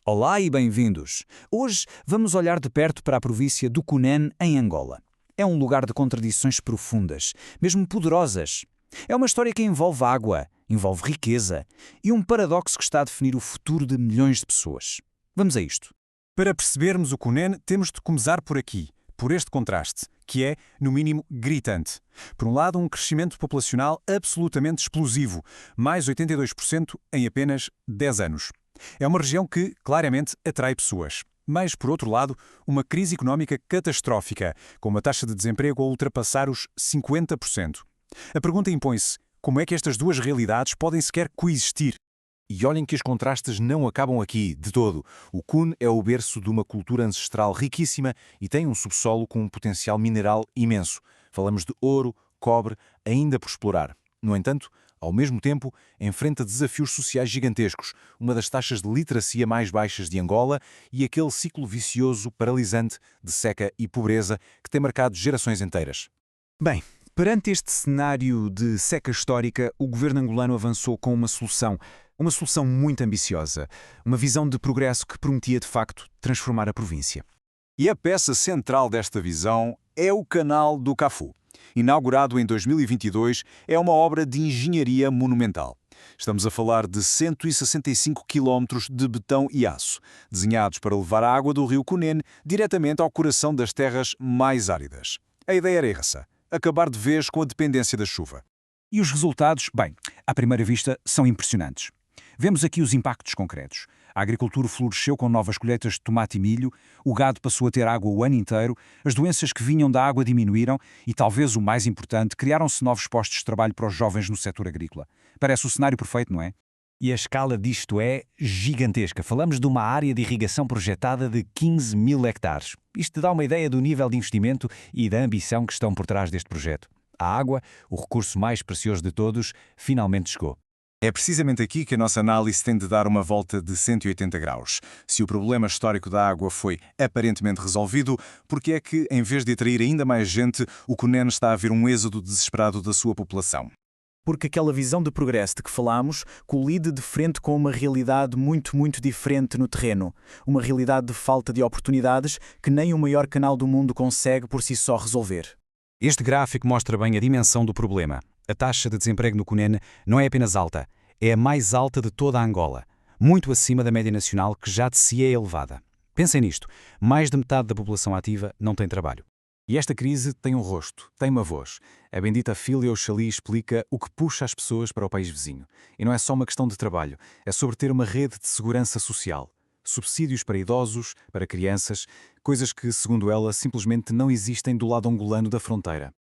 Olá e bem-vindos! Hoje vamos olhar de perto para a província do Cunene, em Angola. É um lugar de contradições profundas, mesmo poderosas. É uma história que envolve água, envolve riqueza e um paradoxo que está a definir o futuro de milhões de pessoas. Vamos a isto. Para percebermos o Cunene, temos de começar por aqui, por este contraste, que é, no mínimo, gritante. Por um lado, um crescimento populacional absolutamente explosivo, mais 82% em apenas 10 anos. É uma região que, claramente, atrai pessoas. Mas, por outro lado, uma crise económica catastrófica, com uma taxa de desemprego a ultrapassar os 50%. A pergunta impõe-se: como é que estas duas realidades podem sequer coexistir? E olhem que os contrastes não acabam aqui, de todo. O Cune é o berço de uma cultura ancestral riquíssima e tem um subsolo com um potencial mineral imenso. Falamos de ouro, cobre, ainda por explorar. No entanto, ao mesmo tempo, enfrenta desafios sociais gigantescos, uma das taxas de literacia mais baixas de Angola e aquele ciclo vicioso paralisante de seca e pobreza que tem marcado gerações inteiras. Bem, perante este cenário de seca histórica, o governo angolano avançou com uma solução muito ambiciosa, uma visão de progresso que prometia, de facto, transformar a província. E a peça central desta visão é o Canal do Cafu. Inaugurado em 2022, é uma obra de engenharia monumental. Estamos a falar de 165 quilómetros de betão e aço, desenhados para levar a água do rio Cunene diretamente ao coração das terras mais áridas. A ideia era essa: acabar de vez com a dependência da chuva. E os resultados, bem, à primeira vista, são impressionantes. Vemos aqui os impactos concretos. A agricultura floresceu com novas colheitas de tomate e milho, o gado passou a ter água o ano inteiro, as doenças que vinham da água diminuíram e, talvez o mais importante, criaram-se novos postos de trabalho para os jovens no setor agrícola. Parece o cenário perfeito, não é? E a escala disto é gigantesca. Falamos de uma área de irrigação projetada de 15 mil hectares. Isto dá uma ideia do nível de investimento e da ambição que estão por trás deste projeto. A água, o recurso mais precioso de todos, finalmente chegou. É precisamente aqui que a nossa análise tem de dar uma volta de 180 graus. Se o problema histórico da água foi aparentemente resolvido, por que é que, em vez de atrair ainda mais gente, o Cunene está a ver um êxodo desesperado da sua população? Porque aquela visão de progresso de que falámos colide de frente com uma realidade muito diferente no terreno. Uma realidade de falta de oportunidades que nem o maior canal do mundo consegue por si só resolver. Este gráfico mostra bem a dimensão do problema. A taxa de desemprego no Cunene não é apenas alta, é a mais alta de toda a Angola, muito acima da média nacional, que já de si é elevada. Pensem nisto, mais de metade da população ativa não tem trabalho. E esta crise tem um rosto, tem uma voz. A bendita Filia Oxali explica o que puxa as pessoas para o país vizinho. E não é só uma questão de trabalho, é sobre ter uma rede de segurança social. Subsídios para idosos, para crianças, coisas que, segundo ela, simplesmente não existem do lado angolano da fronteira.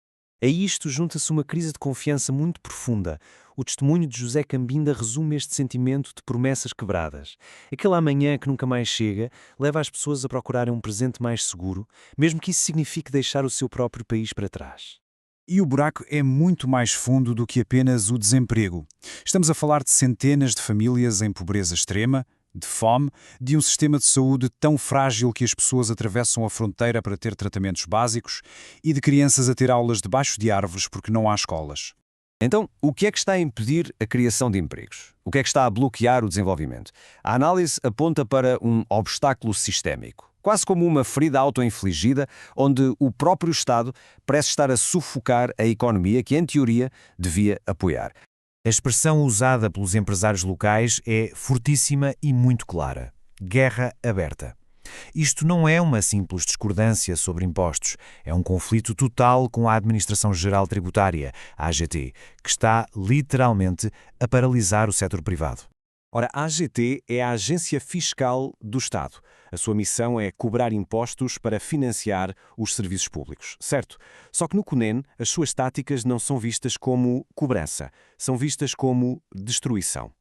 A isto junta-se uma crise de confiança muito profunda. O testemunho de José Cambinda resume este sentimento de promessas quebradas. Aquele amanhã que nunca mais chega leva as pessoas a procurarem um presente mais seguro, mesmo que isso signifique deixar o seu próprio país para trás. E o buraco é muito mais fundo do que apenas o desemprego. Estamos a falar de centenas de famílias em pobreza extrema, de fome, de um sistema de saúde tão frágil que as pessoas atravessam a fronteira para ter tratamentos básicos e de crianças a ter aulas debaixo de árvores porque não há escolas. Então, o que é que está a impedir a criação de empregos? O que é que está a bloquear o desenvolvimento? A análise aponta para um obstáculo sistémico, quase como uma ferida auto-infligida, onde o próprio Estado parece estar a sufocar a economia que, em teoria, devia apoiar. A expressão usada pelos empresários locais é fortíssima e muito clara: guerra aberta. Isto não é uma simples discordância sobre impostos, é um conflito total com a Administração Geral Tributária, a AGT, que está literalmente a paralisar o setor privado. Ora, a AGT é a Agência Fiscal do Estado. A sua missão é cobrar impostos para financiar os serviços públicos, certo? Só que no Cunene, as suas táticas não são vistas como cobrança, são vistas como destruição.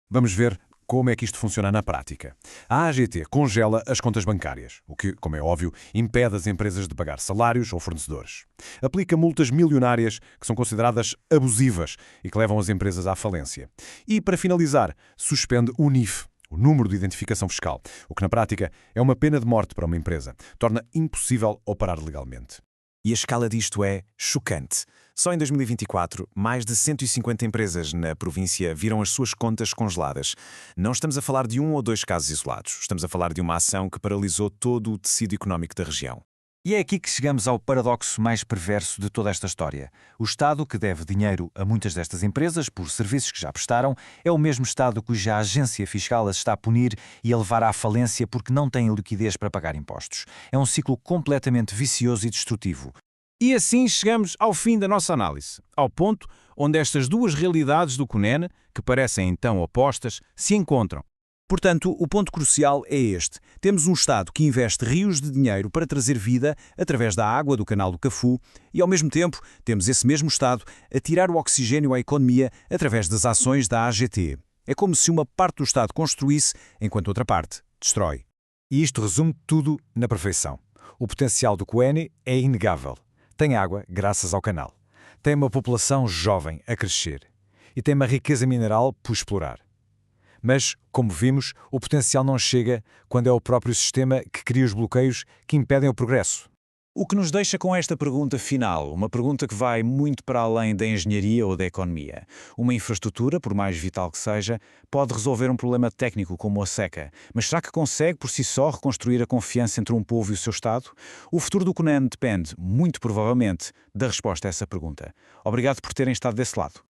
Vamos ver como é que isto funciona na prática. A AGT congela as contas bancárias, o que, como é óbvio, impede as empresas de pagar salários ou fornecedores. Aplica multas milionárias que são consideradas abusivas e que levam as empresas à falência. E, para finalizar, suspende o NIF, o número de identificação fiscal, o que na prática é uma pena de morte para uma empresa. Torna impossível operar legalmente. E a escala disto é chocante. Só em 2024, mais de 150 empresas na província viram as suas contas congeladas. Não estamos a falar de um ou dois casos isolados. Estamos a falar de uma ação que paralisou todo o tecido económico da região. E é aqui que chegamos ao paradoxo mais perverso de toda esta história. O Estado, que deve dinheiro a muitas destas empresas por serviços que já prestaram, é o mesmo Estado cuja agência fiscal as está a punir e a levar à falência porque não tem liquidez para pagar impostos. É um ciclo completamente vicioso e destrutivo. E assim chegamos ao fim da nossa análise, ao ponto onde estas duas realidades do CUNEN, que parecem então opostas, se encontram. Portanto, o ponto crucial é este. Temos um Estado que investe rios de dinheiro para trazer vida através da água do canal do Cafu e, ao mesmo tempo, temos esse mesmo Estado a tirar o oxigênio à economia através das ações da AGT. É como se uma parte do Estado construísse, enquanto outra parte destrói. E isto resume tudo na perfeição. O potencial do CUEN é inegável. Tem água graças ao canal. Tem uma população jovem a crescer. E tem uma riqueza mineral por explorar. Mas, como vimos, o potencial não chega quando é o próprio sistema que cria os bloqueios que impedem o progresso. O que nos deixa com esta pergunta final, uma pergunta que vai muito para além da engenharia ou da economia. Uma infraestrutura, por mais vital que seja, pode resolver um problema técnico como a seca, mas será que consegue por si só reconstruir a confiança entre um povo e o seu Estado? O futuro do CUNEN depende, muito provavelmente, da resposta a essa pergunta. Obrigado por terem estado desse lado.